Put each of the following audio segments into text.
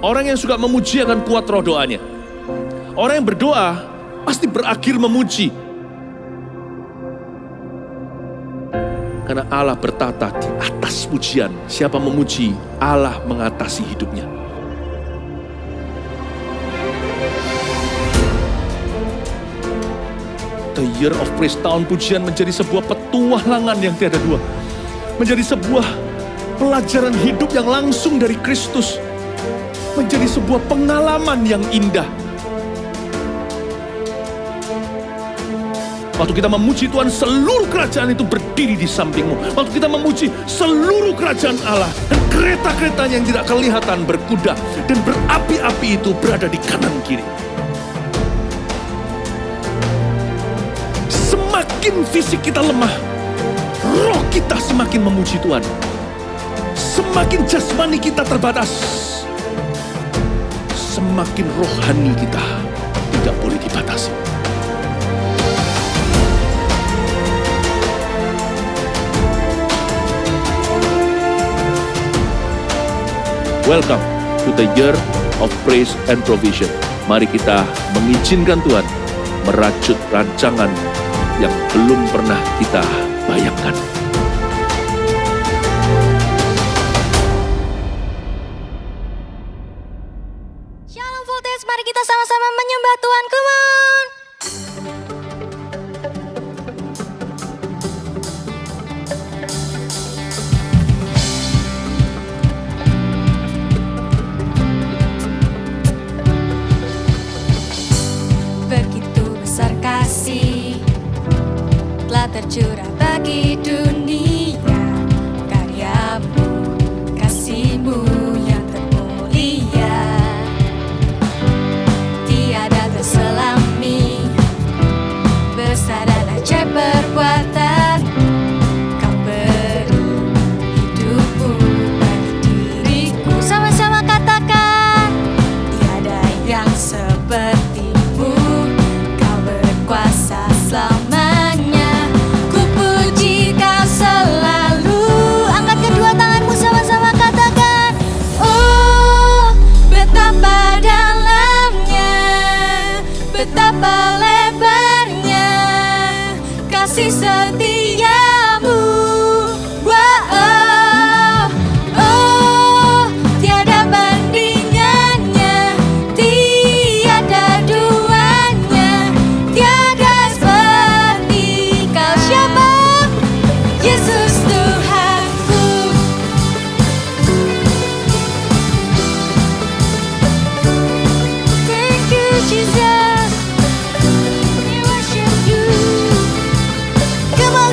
Orang yang suka memuji akan kuat roh doanya. Orang yang berdoa pasti berakhir memuji. Karena Allah bertata di atas pujian. Siapa memuji, Allah mengatasi hidupnya. The Year of Praise, tahun pujian menjadi sebuah petualangan yang tiada dua. Menjadi sebuah pelajaran hidup yang langsung dari Kristus. Menjadi sebuah pengalaman yang indah. Waktu kita memuji Tuhan, seluruh kerajaan itu berdiri di sampingmu. Waktu kita memuji, seluruh kerajaan Allah dan kereta-keretanya yang tidak kelihatan berkuda dan berapi-api itu berada di kanan kiri. Semakin fisik kita lemah, roh kita semakin memuji Tuhan. Semakin jasmani kita terbatas, semakin rohani kita tidak boleh dibatasi. Welcome to the Year of Praise and Provision. Mari kita mengizinkan Tuhan merajut rancangan yang belum pernah kita bayangkan. Shalom Voltage, mari kita sama-sama menyembah Tuhan, come on! Begitu besar kasih telah tercurah bagi dunia, karyamu, kasihmu yang termulia, tiada terselami, besar dan ajaib perbuatan, kau beri hidupmu bagi diriku. Sama-sama katakan, tiada yang sepertimu, kau berkuasa selamanya, ku puji kau selalu. Angkat kedua tanganmu, sama-sama katakan, oh betapa dalamnya, betapa lebarnya kasih setiamu. Wow, oh tiada bandingannya, tiada duanya, tiada seperti kau. Siapa? Yesus Tuhanku. Thank you Jesus, we worship you. Come on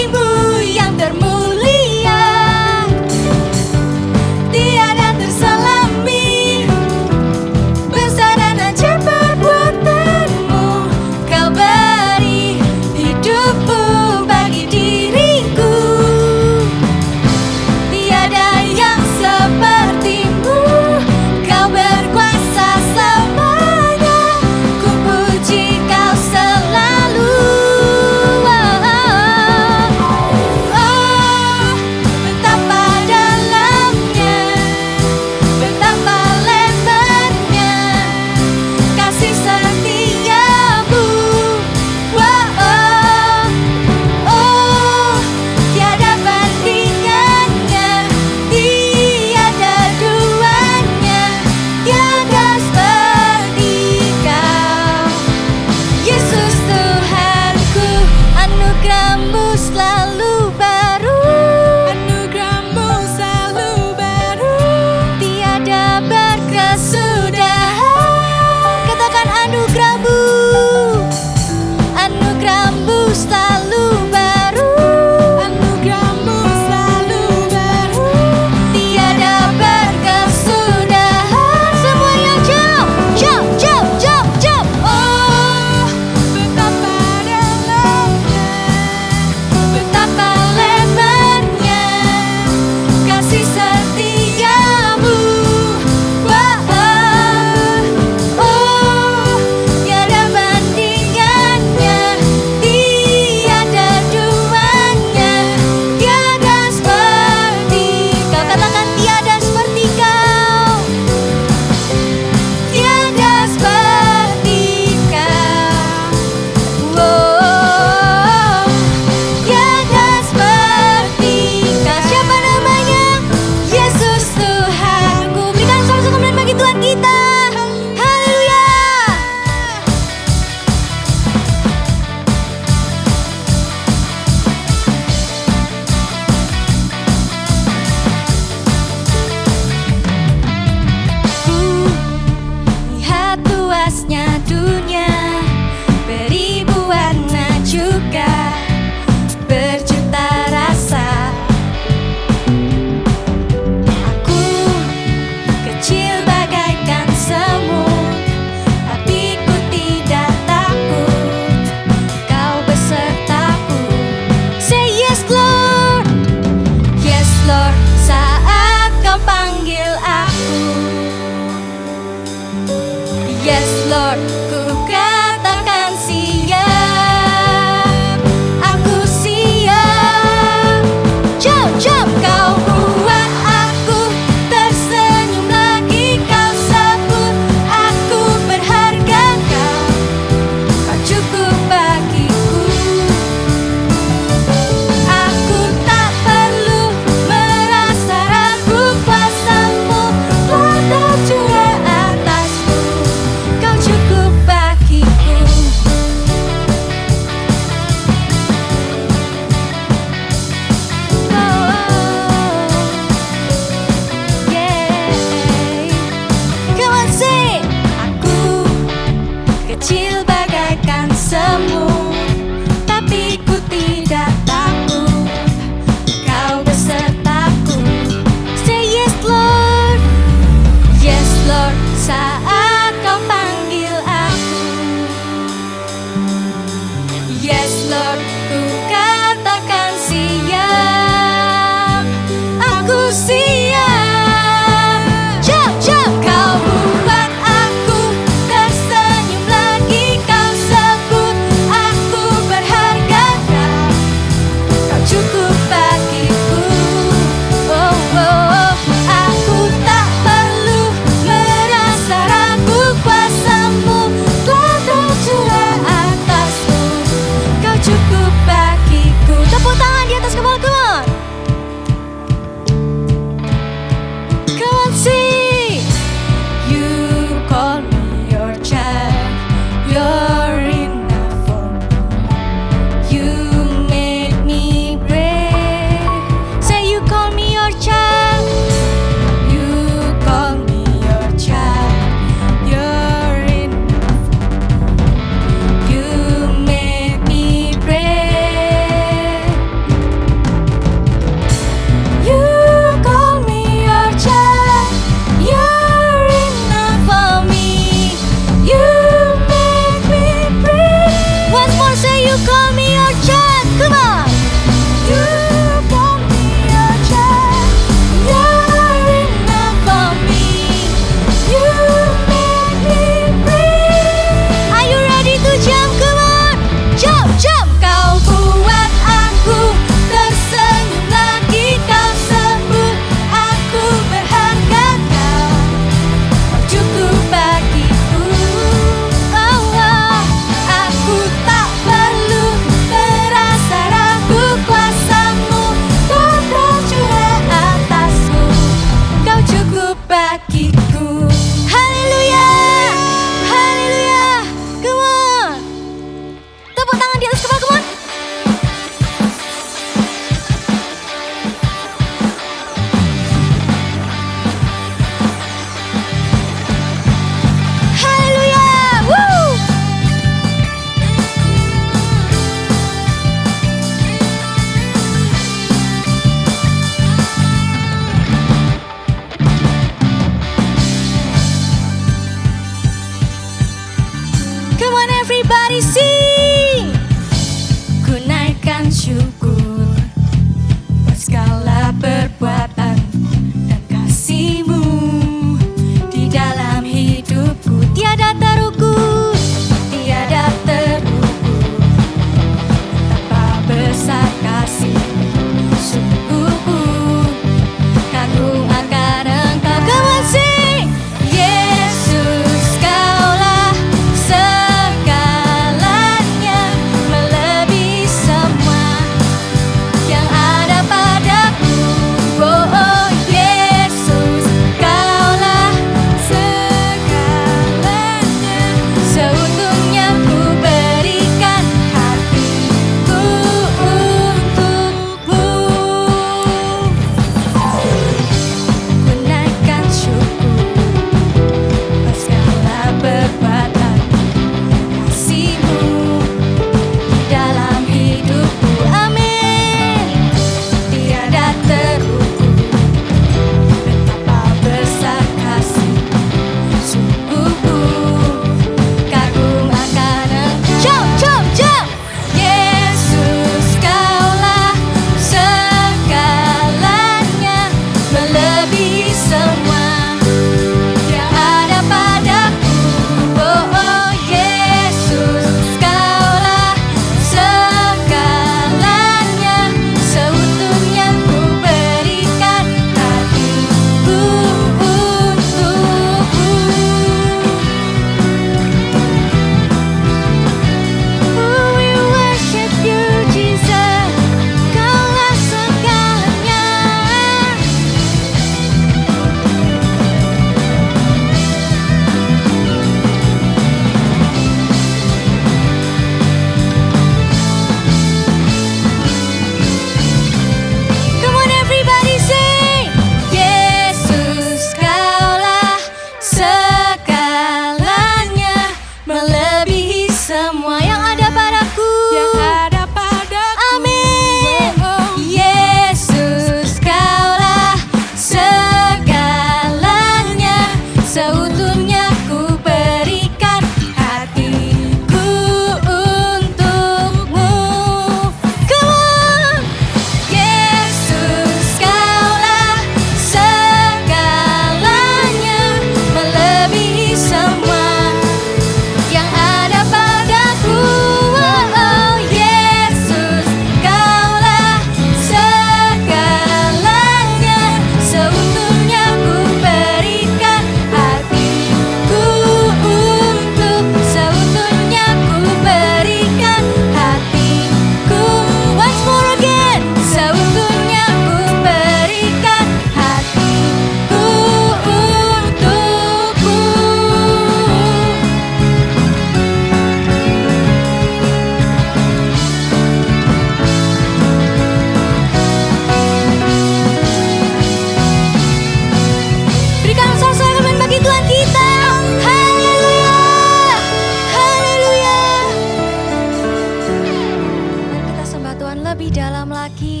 lebih dalam lagi.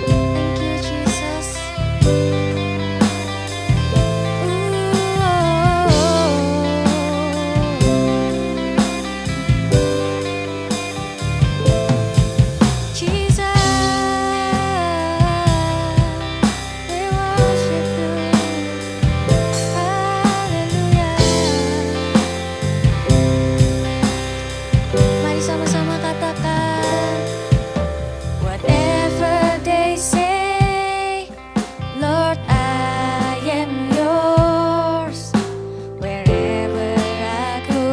Thank you Jesus. Sama-sama katakan, whatever they say, Lord, I am yours. Wherever I go,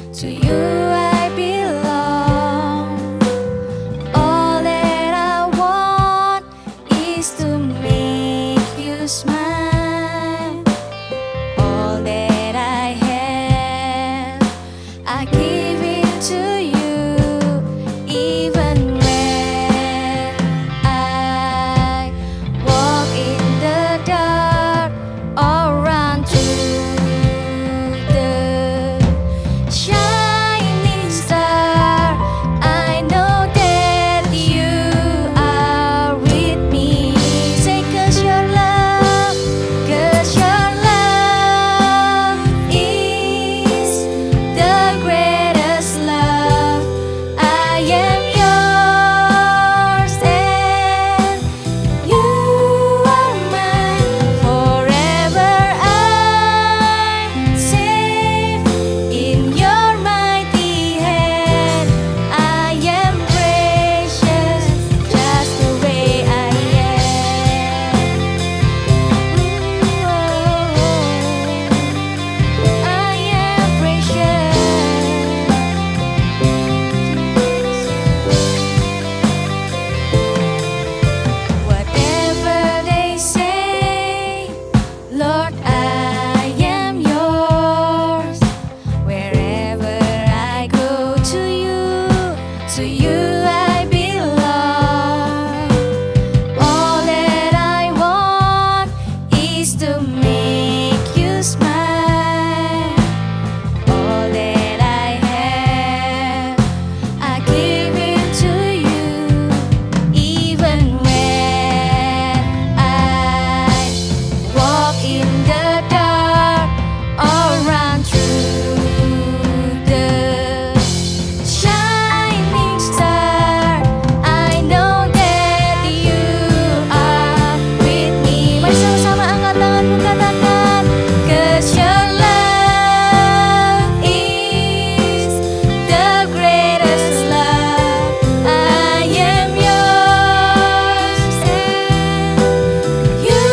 to you I belong. All that I want is to make you smile. All that I have, I give it to you. Even when I walk in the dark or run through the shining star, I know that you are with me. Say, 'cause your love is the greatest love. I am yours and you are mine. Forever I'm safe in your mighty hand. I am precious just the way I am. I am precious. Whatever they say, Lord, I am yours. Wherever I go, to you I belong. All that I want is to make you smile. All that I have, I give it to you. Even when I walk in the dark or run through the shining star, I know that you are with me. Mari sama-sama angkat tanganmu, katakan, 'Cause your love is the greatest love. I am yours and you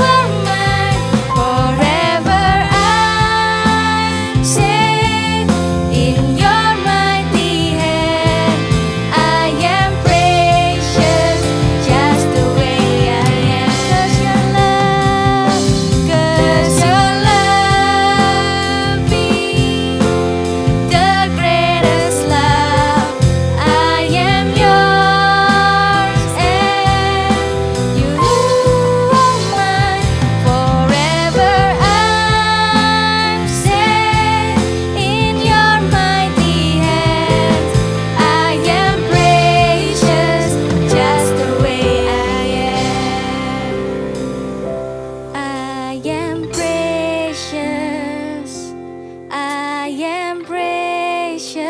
are mine. Forever I'm safe in your mighty hand. I am precious just the way I am. 'Cause your love is the greatest love. I am yours and you are mine. Forever I'm safe in your mighty hands. I am precious just the way I am. I am precious. I am precious.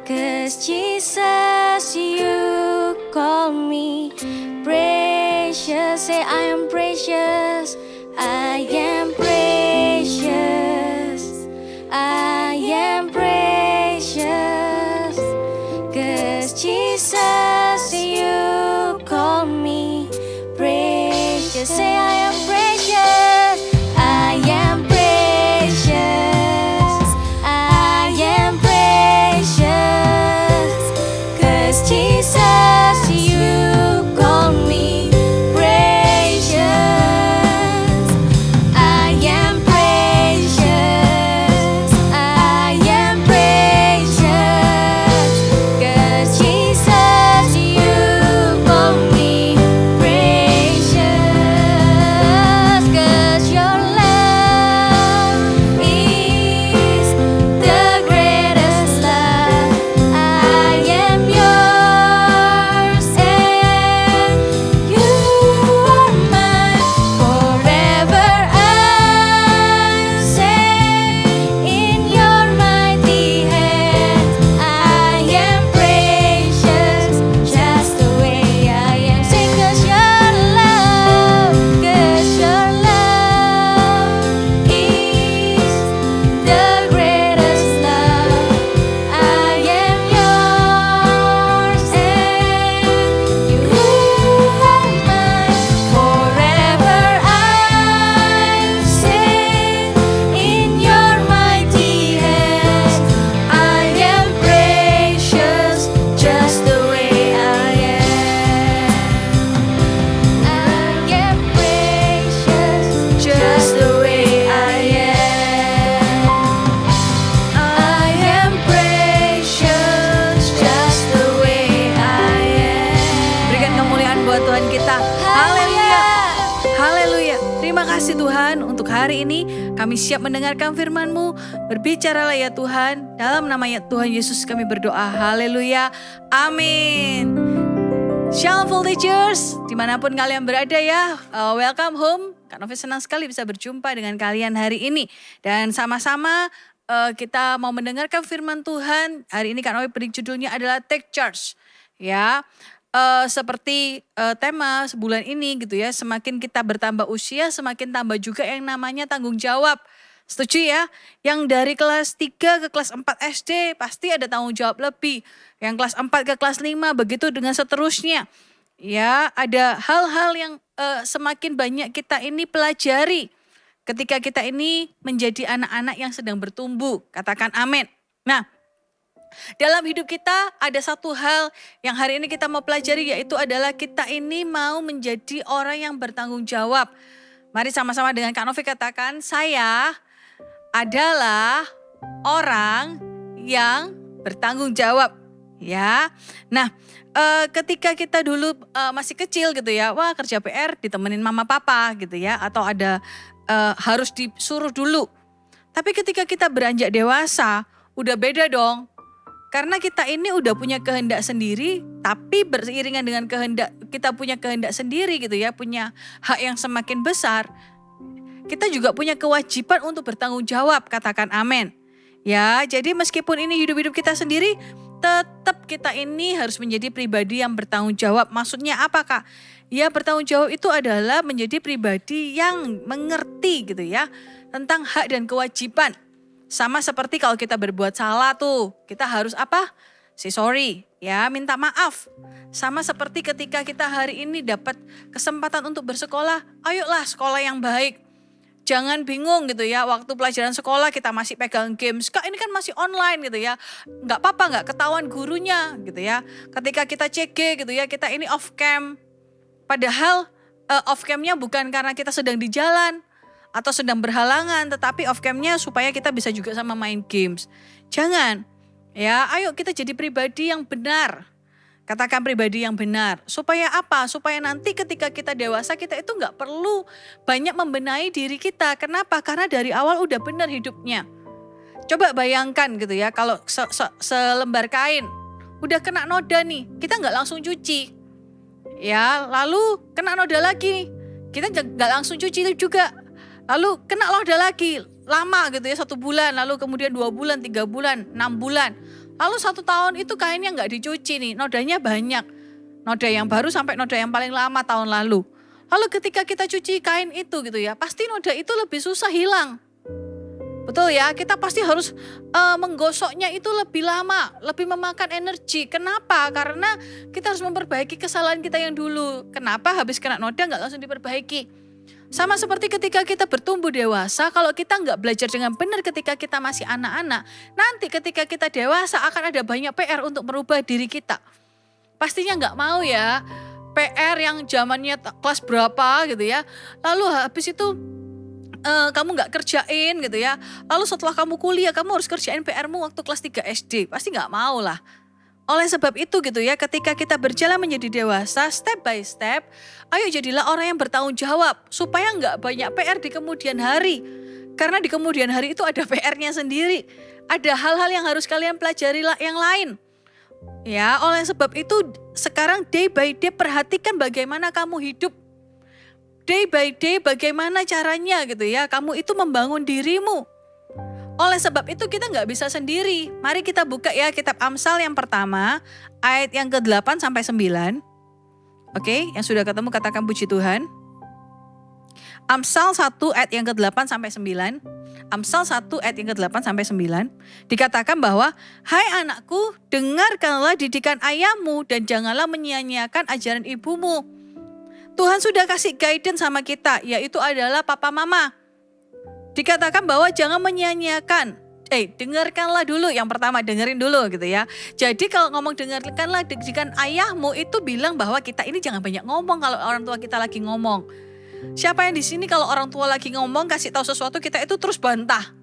'Cause Jesus, you call me precious. Say, I am precious. I am precious. I am precious. 'Cause Jesus, you call me precious. Say, I am precious. I am precious. I am precious. 'Cause Jesus, you call me precious. I am precious. I am precious. 'Cause Jesus hari ini kami siap mendengarkan firman-Mu. Berbicaralah ya Tuhan, dalam nama ya Tuhan Yesus kami berdoa. Haleluya, amin. Shalom Full Day Church, dimanapun kalian berada ya, welcome home. Kak Novi senang sekali bisa berjumpa dengan kalian hari ini. Dan sama-sama kita mau mendengarkan firman Tuhan. Hari ini Kak Novi beri judulnya adalah Take Charge. Ya, seperti tema sebulan ini gitu ya, semakin kita bertambah usia, semakin tambah juga yang namanya tanggung jawab. Setuju ya? Yang dari kelas 3 ke kelas 4 SD pasti ada tanggung jawab lebih. Yang kelas 4 ke kelas 5 begitu dengan seterusnya. Ya, ada hal-hal yang semakin banyak kita ini pelajari ketika kita ini menjadi anak-anak yang sedang bertumbuh. Katakan amin. Nah, dalam hidup kita ada satu hal yang hari ini kita mau pelajari, yaitu adalah kita ini mau menjadi orang yang bertanggung jawab. Mari sama-sama dengan Kak Novi katakan, saya adalah orang yang bertanggung jawab. Ya, nah ketika kita dulu masih kecil gitu ya, wah kerja PR ditemenin mama papa gitu ya, atau ada harus disuruh dulu. Tapi ketika kita beranjak dewasa, udah beda dong. Karena kita ini udah punya kehendak sendiri, tapi beriringan dengan kehendak, kita punya kehendak sendiri gitu ya, punya hak yang semakin besar. Kita juga punya kewajiban untuk bertanggung jawab, katakan amin. Ya, jadi meskipun ini hidup-hidup kita sendiri, tetap kita ini harus menjadi pribadi yang bertanggung jawab. Maksudnya apa Kak? Ya, bertanggung jawab itu adalah menjadi pribadi yang mengerti gitu ya, tentang hak dan kewajiban. Sama seperti kalau kita berbuat salah tuh, kita harus apa? Say sorry, ya minta maaf. Sama seperti ketika kita hari ini dapat kesempatan untuk bersekolah, ayolah sekolah yang baik. Jangan bingung gitu ya, waktu pelajaran sekolah kita masih pegang games. Kak ini kan masih online gitu ya, nggak apa-apa nggak ketahuan gurunya gitu ya. Ketika kita CG gitu ya, kita ini off cam. Padahal off camnya bukan karena kita sedang di jalan atau sedang berhalangan, tetapi off camnya supaya kita bisa juga sama main games. Jangan, ya ayo kita jadi pribadi yang benar. Katakan pribadi yang benar. Supaya apa? Supaya nanti ketika kita dewasa kita itu gak perlu banyak membenahi diri kita. Kenapa? Karena dari awal udah benar hidupnya. Coba bayangkan gitu ya, kalau selembar kain udah kena noda nih, kita gak langsung cuci. Ya, lalu kena noda lagi, kita gak langsung cuci juga. Lalu kena noda lagi, lama gitu ya, 1 bulan, lalu kemudian 2 bulan, 3 bulan, 6 bulan. Lalu 1 tahun itu kainnya nggak dicuci nih, nodanya banyak. Noda yang baru sampai noda yang paling lama tahun lalu. Lalu ketika kita cuci kain itu gitu ya, pasti noda itu lebih susah hilang. Betul ya, kita pasti harus menggosoknya itu lebih lama, lebih memakan energi. Kenapa? Karena kita harus memperbaiki kesalahan kita yang dulu. Kenapa habis kena noda nggak langsung diperbaiki? Sama seperti ketika kita bertumbuh dewasa, kalau kita nggak belajar dengan benar ketika kita masih anak-anak, nanti ketika kita dewasa akan ada banyak PR untuk merubah diri kita. Pastinya nggak mau ya, PR yang zamannya kelas berapa gitu ya, lalu habis itu kamu nggak kerjain gitu ya, lalu setelah kamu kuliah kamu harus kerjain PR-mu waktu kelas 3 SD, pasti nggak mau lah. Oleh sebab itu gitu ya, ketika kita berjalan menjadi dewasa step by step, ayo jadilah orang yang bertanggung jawab supaya nggak banyak PR di kemudian hari. Karena di kemudian hari itu ada PR-nya sendiri. Ada hal-hal yang harus kalian pelajari yang lain. Ya, oleh sebab itu sekarang day by day perhatikan bagaimana kamu hidup. Day by day bagaimana caranya gitu ya, kamu itu membangun dirimu. Oleh sebab itu kita nggak bisa sendiri. Mari kita buka ya kitab Amsal yang pertama, ayat yang ke-8 sampai 9. Oke, yang sudah ketemu katakan puji Tuhan. Amsal 1 ayat yang ke-8 sampai 9. Amsal 1 ayat yang ke-8 sampai 9. Dikatakan bahwa, hai anakku, dengarkanlah didikan ayahmu dan janganlah menyia-nyiakan ajaran ibumu. Tuhan sudah kasih guidance sama kita, yaitu adalah papa mama. Dikatakan bahwa jangan menyia-nyiakan. Dengarkanlah dulu, yang pertama dengerin dulu gitu ya. Jadi kalau ngomong dengarkanlah didikan ayahmu itu bilang bahwa kita ini jangan banyak ngomong kalau orang tua kita lagi ngomong. Siapa yang di sini kalau orang tua lagi ngomong kasih tahu sesuatu kita itu terus bantah.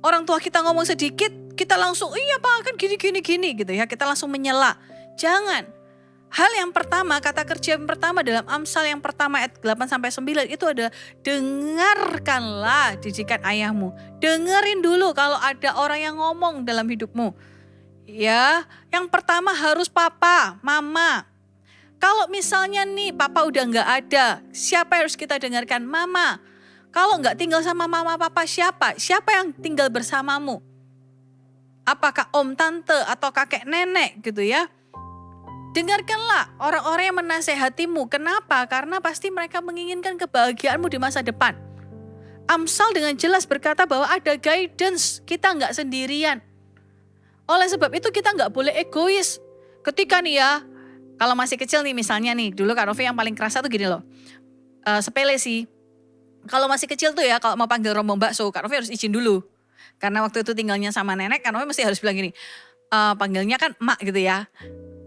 Orang tua kita ngomong sedikit kita langsung iya Pak kan gini gitu ya, kita langsung menyela. Jangan. Hal yang pertama, kata kerja yang pertama dalam Amsal yang pertama ayat 8-9 itu adalah dengarkanlah didikan ayahmu. Dengerin dulu kalau ada orang yang ngomong dalam hidupmu. Ya, yang pertama harus papa, mama. Kalau misalnya nih papa udah gak ada, siapa yang harus kita dengarkan? Mama. Kalau gak tinggal sama mama papa siapa? Siapa yang tinggal bersamamu? Apakah om, tante, atau kakek nenek gitu ya? Dengarkanlah orang-orang yang menasehatimu. Kenapa? Karena pasti mereka menginginkan kebahagiaanmu di masa depan. Amsal dengan jelas berkata bahwa ada guidance, kita nggak sendirian. Oleh sebab itu kita nggak boleh egois. Ketika nih ya, kalau masih kecil nih misalnya nih, dulu Kak Novi yang paling kerasa tuh gini loh. Sepele sih. Kalau masih kecil tuh ya, kalau mau panggil rombong bakso, Kak Novi harus izin dulu. Karena waktu itu tinggalnya sama nenek, Kak Novi mesti harus bilang gini, panggilnya kan emak gitu ya.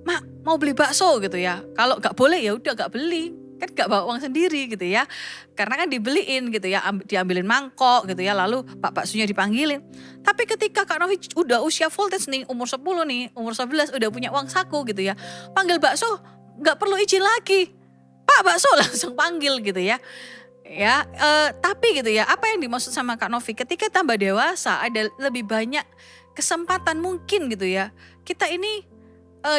Mak mau beli bakso gitu ya. Kalau gak boleh ya udah gak beli. Kan gak bawa uang sendiri gitu ya. Karena kan dibeliin gitu ya. Diambilin mangkok gitu ya. Lalu pak baksonya dipanggilin. Tapi ketika Kak Novi udah usia voltage nih. Umur 10 nih. Umur 11 udah punya uang saku gitu ya. Panggil bakso gak perlu izin lagi. Pak bakso langsung panggil gitu ya. Ya, tapi gitu ya. Apa yang dimaksud sama Kak Novi? Ketika tambah dewasa ada lebih banyak kesempatan mungkin gitu ya. Kita ini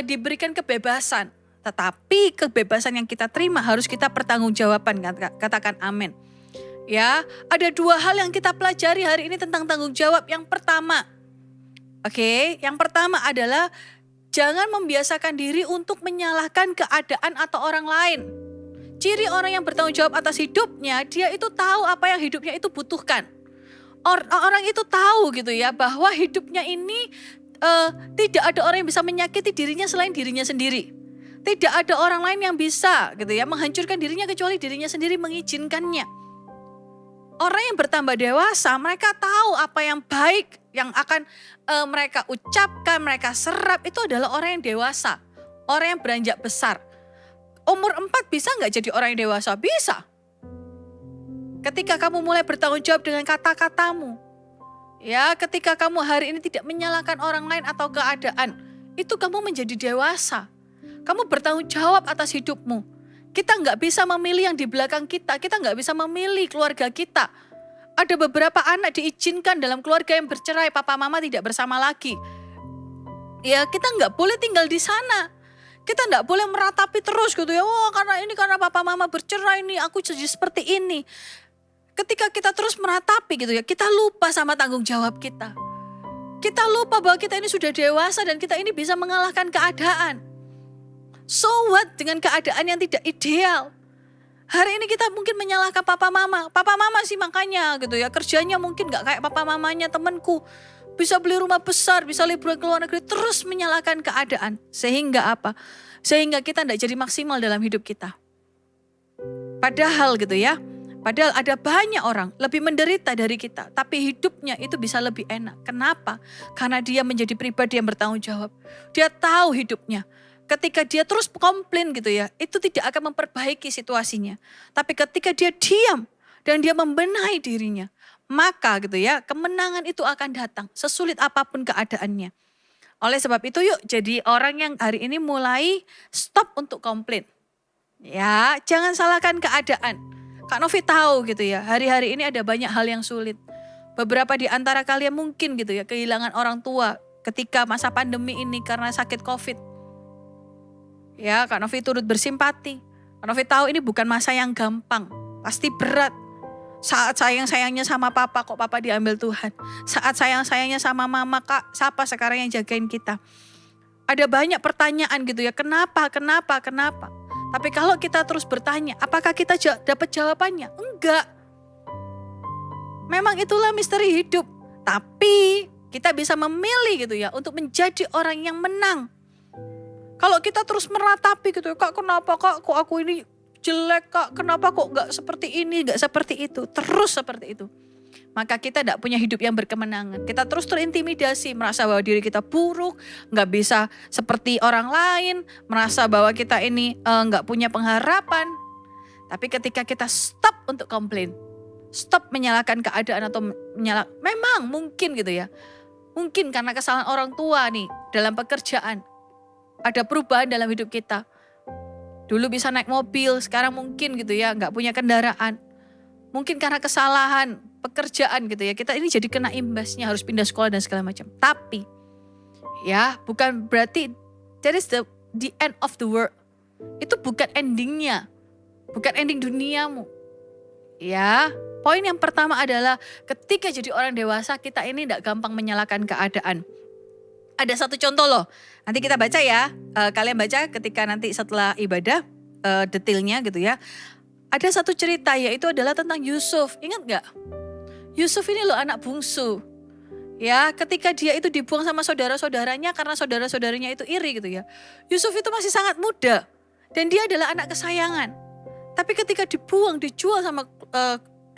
diberikan kebebasan, tetapi kebebasan yang kita terima harus kita pertanggungjawabkan, katakan amin. Ya, ada dua hal yang kita pelajari hari ini tentang tanggung jawab. Yang pertama, yang pertama adalah jangan membiasakan diri untuk menyalahkan keadaan atau orang lain. Ciri orang yang bertanggung jawab atas hidupnya, dia itu tahu apa yang hidupnya itu butuhkan. Orang itu tahu gitu ya, bahwa hidupnya ini tidak ada orang yang bisa menyakiti dirinya selain dirinya sendiri. Tidak ada orang lain yang bisa gitu ya menghancurkan dirinya kecuali dirinya sendiri mengizinkannya. Orang yang bertambah dewasa, mereka tahu apa yang baik yang akan mereka ucapkan, mereka serap itu adalah orang yang dewasa. Orang yang beranjak besar. Umur 4 bisa gak jadi orang yang dewasa? Bisa. Ketika kamu mulai bertanggung jawab dengan kata-katamu. Ya, ketika kamu hari ini tidak menyalahkan orang lain atau keadaan, itu kamu menjadi dewasa. Kamu bertanggung jawab atas hidupmu. Kita nggak bisa memilih yang di belakang kita nggak bisa memilih keluarga kita. Ada beberapa anak diizinkan dalam keluarga yang bercerai, papa mama tidak bersama lagi. Ya, kita nggak boleh tinggal di sana. Kita nggak boleh meratapi terus gitu ya, karena papa mama bercerai nih, aku jadi seperti ini. Ketika kita terus meratapi gitu ya, kita lupa sama tanggung jawab kita. Kita lupa bahwa kita ini sudah dewasa dan kita ini bisa mengalahkan keadaan. So what dengan keadaan yang tidak ideal? Hari ini kita mungkin menyalahkan papa mama. Papa mama sih makanya gitu ya, kerjanya mungkin gak kayak papa mamanya temanku. Bisa beli rumah besar, bisa liburan ke luar negeri, terus menyalahkan keadaan. Sehingga apa? Sehingga kita tidak jadi maksimal dalam hidup kita. Padahal gitu ya, padahal ada banyak orang lebih menderita dari kita, tapi hidupnya itu bisa lebih enak. Kenapa? Karena dia menjadi pribadi yang bertanggung jawab. Dia tahu hidupnya. Ketika dia terus komplain gitu ya, itu tidak akan memperbaiki situasinya. Tapi ketika dia diam dan dia membenahi dirinya, maka gitu ya, kemenangan itu akan datang sesulit apapun keadaannya. Oleh sebab itu yuk jadi orang yang hari ini mulai stop untuk komplain. Ya, jangan salahkan keadaan. Kak Novi tahu gitu ya, hari-hari ini ada banyak hal yang sulit. Beberapa di antara kalian mungkin gitu ya, kehilangan orang tua ketika masa pandemi ini karena sakit COVID. Ya, Kak Novi turut bersimpati. Kak Novi tahu ini bukan masa yang gampang, pasti berat. Saat sayang-sayangnya sama papa, kok papa diambil Tuhan. Saat sayang-sayangnya sama mama, kak, siapa sekarang yang jagain kita? Ada banyak pertanyaan gitu ya, kenapa? Tapi kalau kita terus bertanya, apakah kita dapat jawabannya? Enggak. Memang itulah misteri hidup. Tapi kita bisa memilih gitu ya untuk menjadi orang yang menang. Kalau kita terus meratapi gitu ya, kak kenapa kak kok aku ini jelek kak, kenapa kok gak seperti ini, gak seperti itu. Terus seperti itu. Maka kita tidak punya hidup yang berkemenangan. Kita terus terintimidasi, merasa bahwa diri kita buruk, gak bisa seperti orang lain, merasa bahwa kita ini gak punya pengharapan. Tapi ketika kita stop untuk komplain, stop menyalahkan keadaan atau memang mungkin gitu ya. Mungkin karena kesalahan orang tua nih dalam pekerjaan. Ada perubahan dalam hidup kita. Dulu bisa naik mobil, sekarang mungkin gitu ya nggak punya kendaraan. Mungkin karena kesalahan pekerjaan gitu ya, kita ini jadi kena imbasnya, harus pindah sekolah dan segala macam. Tapi ya bukan berarti that is the end of the world. Itu bukan endingnya, bukan ending duniamu. Ya, poin yang pertama adalah ketika jadi orang dewasa kita ini tidak gampang menyalahkan keadaan. Ada satu contoh loh, nanti kita baca ya, kalian baca ketika nanti setelah ibadah, detailnya gitu ya. Ada satu cerita yaitu adalah tentang Yusuf, ingat gak? Yusuf ini loh anak bungsu. Ya, ketika dia itu dibuang sama saudara-saudaranya karena saudara-saudaranya itu iri gitu ya. Yusuf itu masih sangat muda dan dia adalah anak kesayangan. Tapi ketika dibuang, dijual sama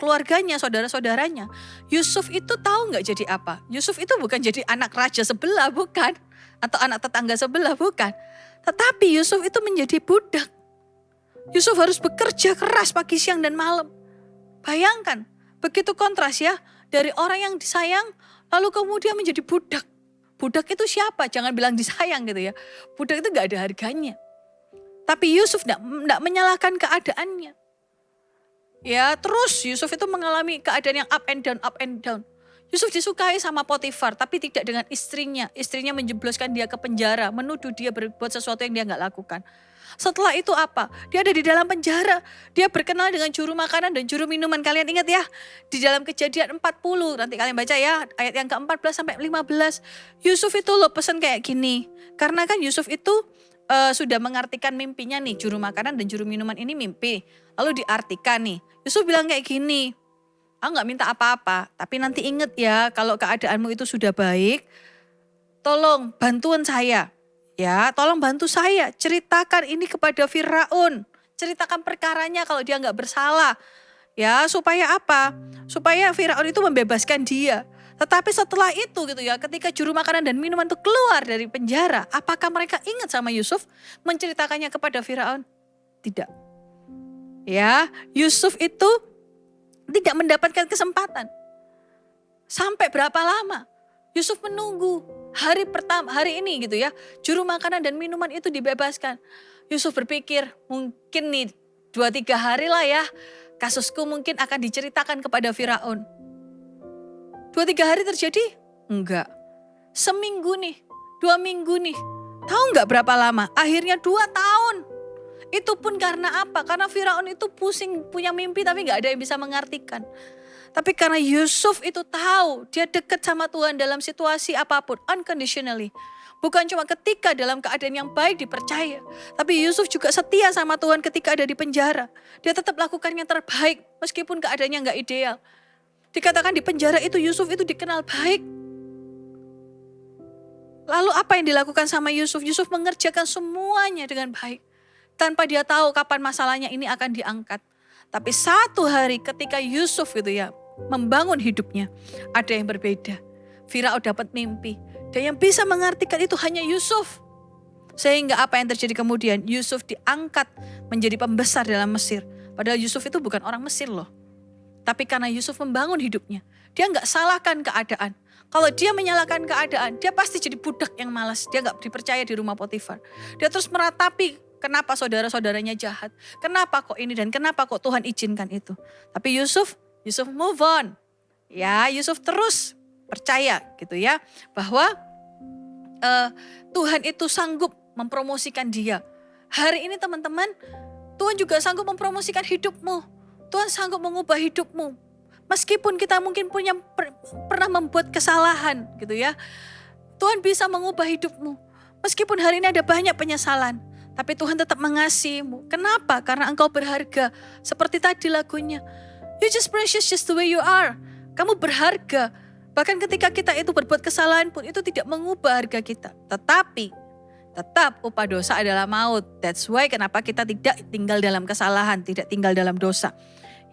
keluarganya, saudara-saudaranya, Yusuf itu tahu nggak jadi apa? Yusuf itu bukan jadi anak raja sebelah, bukan. Atau anak tetangga sebelah, bukan. Tetapi Yusuf itu menjadi budak. Yusuf harus bekerja keras pagi, siang, dan malam. Bayangkan, begitu kontras ya. Dari orang yang disayang, lalu kemudian menjadi budak. Budak itu siapa? Jangan bilang disayang gitu ya. Budak itu nggak ada harganya. Tapi Yusuf nggak menyalahkan keadaannya. Ya, terus Yusuf itu mengalami keadaan yang up and down. Yusuf disukai sama Potifar, tapi tidak dengan istrinya. Istrinya menjebloskan dia ke penjara, menuduh dia berbuat sesuatu yang dia nggak lakukan. Setelah itu apa? Dia ada di dalam penjara. Dia berkenal dengan juru makanan dan juru minuman. Kalian ingat ya? Di dalam Kejadian 40, nanti kalian baca ya, ayat yang ke-14 sampai 15. Yusuf itu loh pesan kayak gini. Karena kan Yusuf itu sudah mengartikan mimpinya nih, juru makanan dan juru minuman ini mimpi. Lalu diartikan nih, Yusuf bilang kayak gini, aku gak minta apa-apa, tapi nanti inget ya kalau keadaanmu itu sudah baik, tolong bantuan saya. Ya, tolong bantu saya, ceritakan ini kepada Firaun, ceritakan perkaranya kalau dia gak bersalah. Ya, supaya apa? Supaya Firaun itu membebaskan dia. Tetapi setelah itu gitu ya, ketika juru makanan dan minuman itu keluar dari penjara, apakah mereka ingat sama Yusuf menceritakannya kepada Firaun? Tidak. Ya, Yusuf itu tidak mendapatkan kesempatan. Sampai berapa lama? Yusuf menunggu hari ini gitu ya, juru makanan dan minuman itu dibebaskan. Yusuf berpikir mungkin nih 2-3 hari lah ya, kasusku mungkin akan diceritakan kepada Firaun. 2-3 hari terjadi? Enggak. Seminggu nih, 2 minggu nih. Tahu enggak berapa lama? Akhirnya 2 tahun. Itu pun karena apa? Karena Firaun itu pusing punya mimpi tapi enggak ada yang bisa mengartikan. Tapi karena Yusuf itu tahu dia dekat sama Tuhan dalam situasi apapun, unconditionally. Bukan cuma ketika dalam keadaan yang baik dipercaya. Tapi Yusuf juga setia sama Tuhan ketika ada di penjara. Dia tetap lakukan yang terbaik meskipun keadaannya enggak ideal. Dikatakan di penjara itu Yusuf itu dikenal baik. Lalu apa yang dilakukan sama Yusuf? Yusuf mengerjakan semuanya dengan baik. Tanpa dia tahu kapan masalahnya ini akan diangkat. Tapi satu hari ketika Yusuf gitu ya, membangun hidupnya, ada yang berbeda. Firaun dapat mimpi. Dan yang bisa mengartikan itu hanya Yusuf. Sehingga apa yang terjadi kemudian? Yusuf diangkat menjadi pembesar dalam Mesir. Padahal Yusuf itu bukan orang Mesir loh. Tapi karena Yusuf membangun hidupnya, dia gak salahkan keadaan. Kalau dia menyalahkan keadaan, dia pasti jadi budak yang malas. Dia gak dipercaya di rumah Potifar. Dia terus meratapi kenapa saudara-saudaranya jahat. Kenapa kok ini dan kenapa kok Tuhan izinkan itu. Tapi Yusuf move on. Ya, Yusuf terus percaya gitu ya. Bahwa Tuhan itu sanggup mempromosikan dia. Hari ini teman-teman, Tuhan juga sanggup mempromosikan hidupmu. Tuhan sanggup mengubah hidupmu. Meskipun kita mungkin pernah membuat kesalahan gitu ya. Tuhan bisa mengubah hidupmu. Meskipun hari ini ada banyak penyesalan. Tapi Tuhan tetap mengasihimu. Kenapa? Karena engkau berharga. Seperti tadi lagunya. You just precious just the way you are. Kamu berharga. Bahkan ketika kita itu berbuat kesalahan pun itu tidak mengubah harga kita. Tetapi tetap upah dosa adalah maut. That's why kenapa kita tidak tinggal dalam kesalahan, tidak tinggal dalam dosa.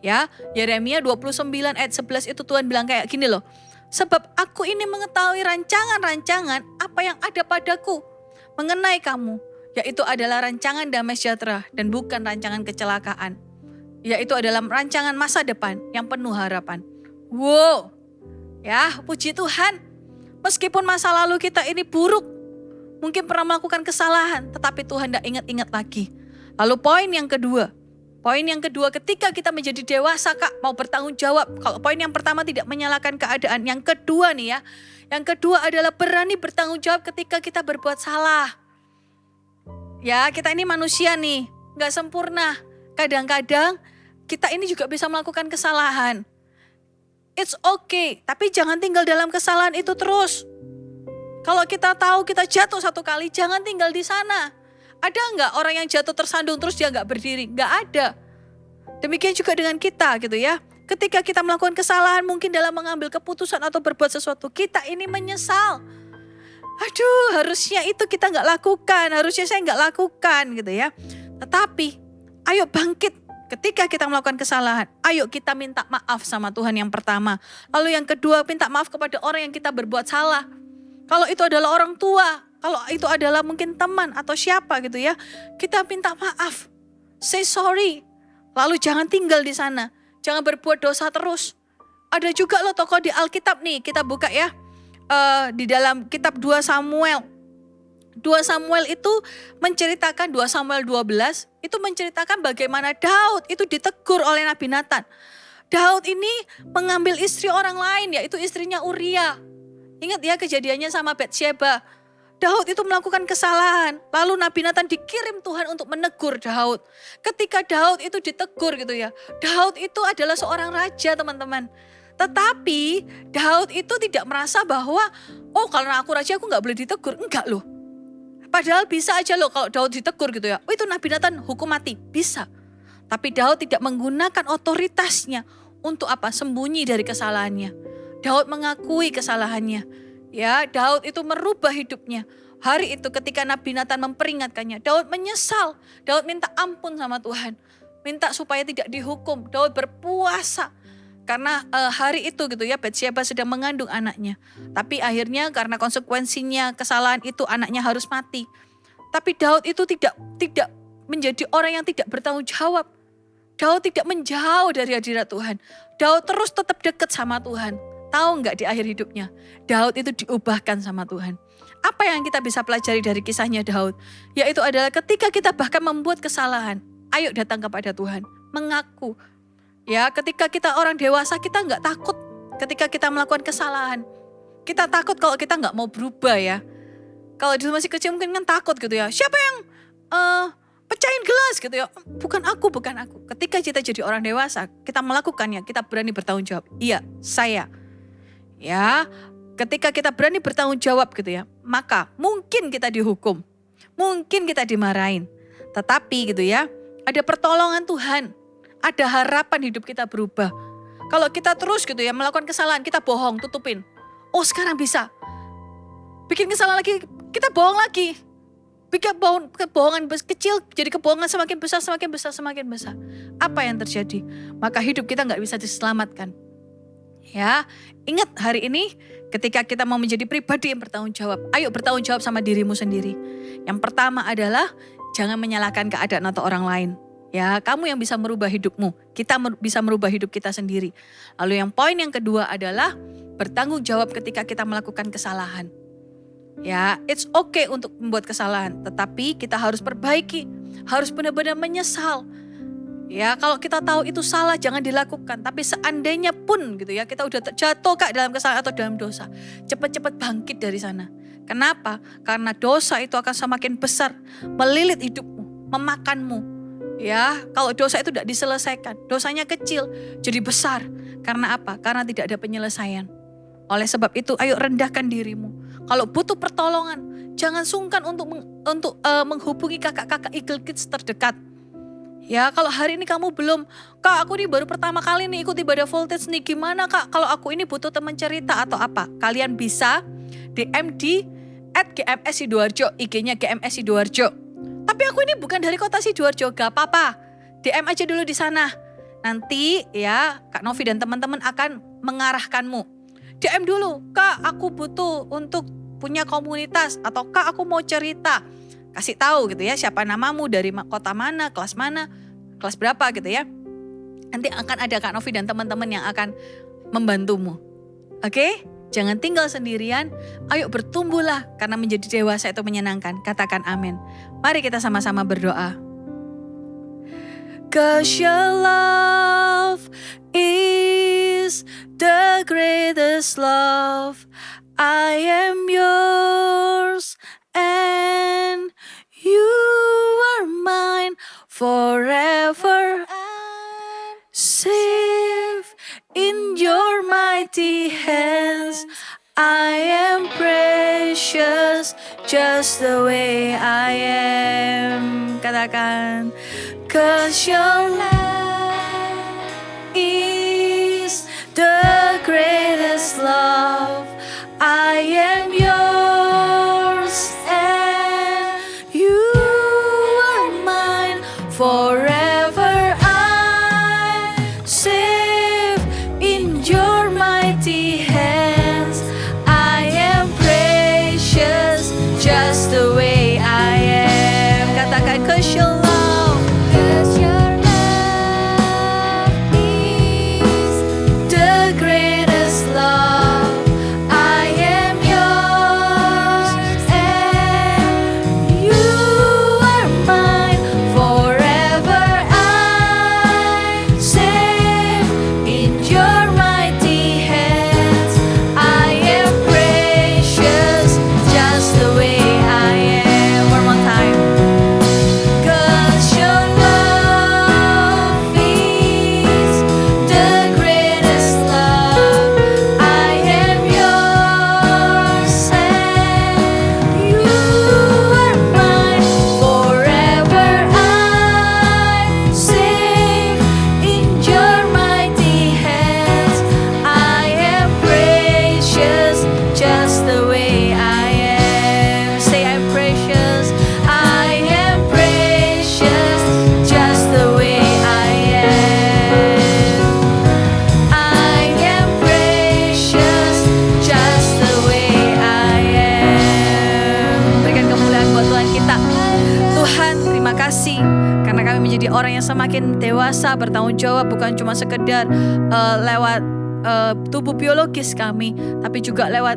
Ya, Yeremia 29 ayat 11 itu Tuhan bilang kayak gini loh. Sebab aku ini mengetahui rancangan-rancangan apa yang ada padaku mengenai kamu. Yaitu adalah rancangan damai sejahtera dan bukan rancangan kecelakaan. Yaitu adalah rancangan masa depan yang penuh harapan. Wow, ya puji Tuhan. Meskipun masa lalu kita ini buruk, mungkin pernah melakukan kesalahan, tetapi Tuhan tidak ingat-ingat lagi. Lalu poin yang kedua ketika kita menjadi dewasa Kak, mau bertanggung jawab. Kalau poin yang pertama tidak menyalahkan keadaan, yang kedua nih ya. Yang kedua adalah berani bertanggung jawab ketika kita berbuat salah. Ya, kita ini manusia nih, gak sempurna. Kadang-kadang kita ini juga bisa melakukan kesalahan. It's okay, tapi jangan tinggal dalam kesalahan itu terus. Kalau kita tahu kita jatuh satu kali, jangan tinggal di sana. Ada nggak orang yang jatuh tersandung terus dia nggak berdiri? Nggak ada. Demikian juga dengan kita gitu ya. Ketika kita melakukan kesalahan mungkin dalam mengambil keputusan atau berbuat sesuatu, kita ini menyesal. Aduh, harusnya itu kita nggak lakukan, harusnya saya nggak lakukan gitu ya. Tetapi, ayo bangkit ketika kita melakukan kesalahan. Ayo kita minta maaf sama Tuhan yang pertama. Lalu yang kedua, minta maaf kepada orang yang kita berbuat salah. Kalau itu adalah orang tua, kalau itu adalah mungkin teman atau siapa gitu ya, kita minta maaf. Say sorry. Lalu jangan tinggal di sana. Jangan berbuat dosa terus. Ada juga loh tokoh di Alkitab nih, kita buka ya. Di dalam kitab 2 Samuel. 2 Samuel itu menceritakan, 2 Samuel 12 itu menceritakan bagaimana Daud itu ditegur oleh Nabi Nathan. Daud ini mengambil istri orang lain, yaitu istrinya Uria. Ingat ya kejadiannya sama Batsheba. Daud itu melakukan kesalahan. Lalu Nabi Nathan dikirim Tuhan untuk menegur Daud. Ketika Daud itu ditegur gitu ya. Daud itu adalah seorang raja teman-teman. Tetapi Daud itu tidak merasa bahwa, oh karena aku raja aku gak boleh ditegur. Enggak loh. Padahal bisa aja loh kalau Daud ditegur gitu ya. Oh itu Nabi Nathan hukum mati. Bisa. Tapi Daud tidak menggunakan otoritasnya untuk apa? Sembunyi dari kesalahannya. Daud mengakui kesalahannya. Ya, Daud itu merubah hidupnya. Hari itu ketika Nabi Nathan memperingatkannya, Daud menyesal. Daud minta ampun sama Tuhan. Minta supaya tidak dihukum. Daud berpuasa. Karena hari itu gitu ya, Batsheba sedang mengandung anaknya. Tapi akhirnya karena konsekuensinya kesalahan itu anaknya harus mati. Tapi Daud itu tidak menjadi orang yang tidak bertanggung jawab. Daud tidak menjauh dari hadirat Tuhan. Daud terus tetap dekat sama Tuhan. Tahu nggak di akhir hidupnya, Daud itu diubahkan sama Tuhan. Apa yang kita bisa pelajari dari kisahnya Daud? Yaitu adalah ketika kita bahkan membuat kesalahan, ayo datang kepada Tuhan, mengaku. Ya, ketika kita orang dewasa kita nggak takut ketika kita melakukan kesalahan. Kita takut kalau kita nggak mau berubah ya. Kalau dulu masih kecil mungkin kan takut gitu ya. Siapa yang pecahin gelas gitu ya? Bukan aku. Ketika kita jadi orang dewasa, kita melakukannya, kita berani bertanggung jawab. Iya, saya. Ya, ketika kita berani bertanggung jawab gitu ya, maka mungkin kita dihukum. Mungkin kita dimarahin. Tetapi gitu ya, ada pertolongan Tuhan. Ada harapan hidup kita berubah. Kalau kita terus gitu ya melakukan kesalahan, kita bohong, tutupin. Oh sekarang bisa. Bikin kesalahan lagi, kita bohong lagi. Bikin kebohongan kecil, jadi kebohongan semakin besar. Apa yang terjadi? Maka hidup kita gak bisa diselamatkan. Ya, ingat hari ini ketika kita mau menjadi pribadi yang bertanggung jawab. Ayo bertanggung jawab sama dirimu sendiri. Yang pertama adalah jangan menyalahkan keadaan atau orang lain. Ya, kamu yang bisa merubah hidupmu. Kita bisa merubah hidup kita sendiri. Lalu yang poin yang kedua adalah bertanggung jawab ketika kita melakukan kesalahan. Ya, it's okay untuk membuat kesalahan. Tetapi kita harus perbaiki. Harus benar-benar menyesal. Ya, kalau kita tahu itu salah jangan dilakukan. Tapi seandainya pun gitu ya, kita udah jatuh Kak dalam kesalahan atau dalam dosa. Cepat-cepat bangkit dari sana. Kenapa? Karena dosa itu akan semakin besar. Melilit hidupmu, memakanmu. Ya, kalau dosa itu tidak diselesaikan, dosanya kecil jadi besar. Karena apa? Karena tidak ada penyelesaian. Oleh sebab itu, ayo rendahkan dirimu. Kalau butuh pertolongan, jangan sungkan untuk menghubungi kakak-kakak Eagle Kids terdekat. Ya, kalau hari ini kamu belum, Kak aku ini baru pertama kali nih ikut ibadah voltage nih, gimana Kak? Kalau aku ini butuh teman cerita atau apa? Kalian bisa DM di @GMS Sidoarjo, IG-nya GMS Sidoarjo. Tapi aku ini bukan dari kota Sidoarjo, gak apa-apa. DM aja dulu di sana. Nanti ya Kak Novi dan teman-teman akan mengarahkanmu. DM dulu, Kak aku butuh untuk punya komunitas. Atau Kak aku mau cerita. Kasih tahu gitu ya siapa namamu, dari kota mana, kelas berapa gitu ya. Nanti akan ada Kak Novi dan teman-teman yang akan membantumu. Oke? Jangan tinggal sendirian, ayo bertumbuhlah karena menjadi dewasa itu menyenangkan. Katakan amin. Mari kita sama-sama berdoa. 'Cause your love is the greatest love. I am yours and you are mine forever. I'm Safe in your mighty hands. I am precious just the way I am. Katakan, 'cause your love is the greatest love. I am yours and you are mine forever. I'm safe in your mighty hands. I am precious just the way I am. Katakan, 'cause your love 'Cause your love is the greatest love. I am yours and you are mine forever. I'm safe in your mighty hands. I am precious just the way I am. One more time. 'Cause your love is the greatest love. I am yours and you are mine forever. I'm safe in your mighty hands. I am precious just the way I am. Say, I'm precious. I am precious just the way I am. I am precious just the way I am. Berikan kemuliaan buat Tuhan kita. Tuhan, terima kasih karena kami menjadi orang yang semakin dewasa, bertanggung jawab, bukan cuma sekedar lewat tubuh biologis kami, tapi juga lewat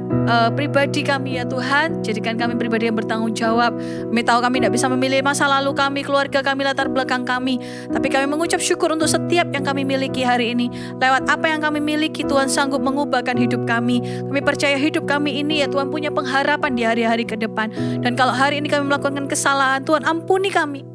pribadi kami ya Tuhan. Jadikan kami pribadi yang bertanggung jawab. Kami tahu kami tidak bisa memilih masa lalu kami, keluarga kami, latar belakang kami, tapi kami mengucap syukur untuk setiap yang kami miliki hari ini. Lewat apa yang kami miliki, Tuhan sanggup mengubahkan hidup kami. Kami percaya hidup kami ini ya Tuhan punya pengharapan di hari-hari ke depan. Dan kalau hari ini kami melakukan kesalahan, Tuhan ampuni kami.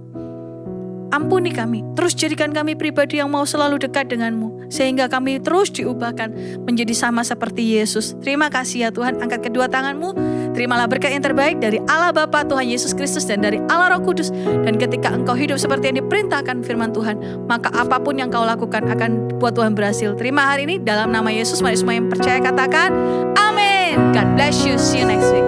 Ampuni kami, terus jadikan kami pribadi yang mau selalu dekat denganmu, sehingga kami terus diubahkan menjadi sama seperti Yesus. Terima kasih ya Tuhan, angkat kedua tanganmu, terimalah berkat yang terbaik dari Allah Bapa, Tuhan Yesus Kristus, dan dari Allah Roh Kudus. Dan ketika engkau hidup seperti yang diperintahkan firman Tuhan, maka apapun yang kau lakukan akan buat Tuhan berhasil. Terima hari ini dalam nama Yesus. Mari semua yang percaya katakan, amin. God bless you, see you next week.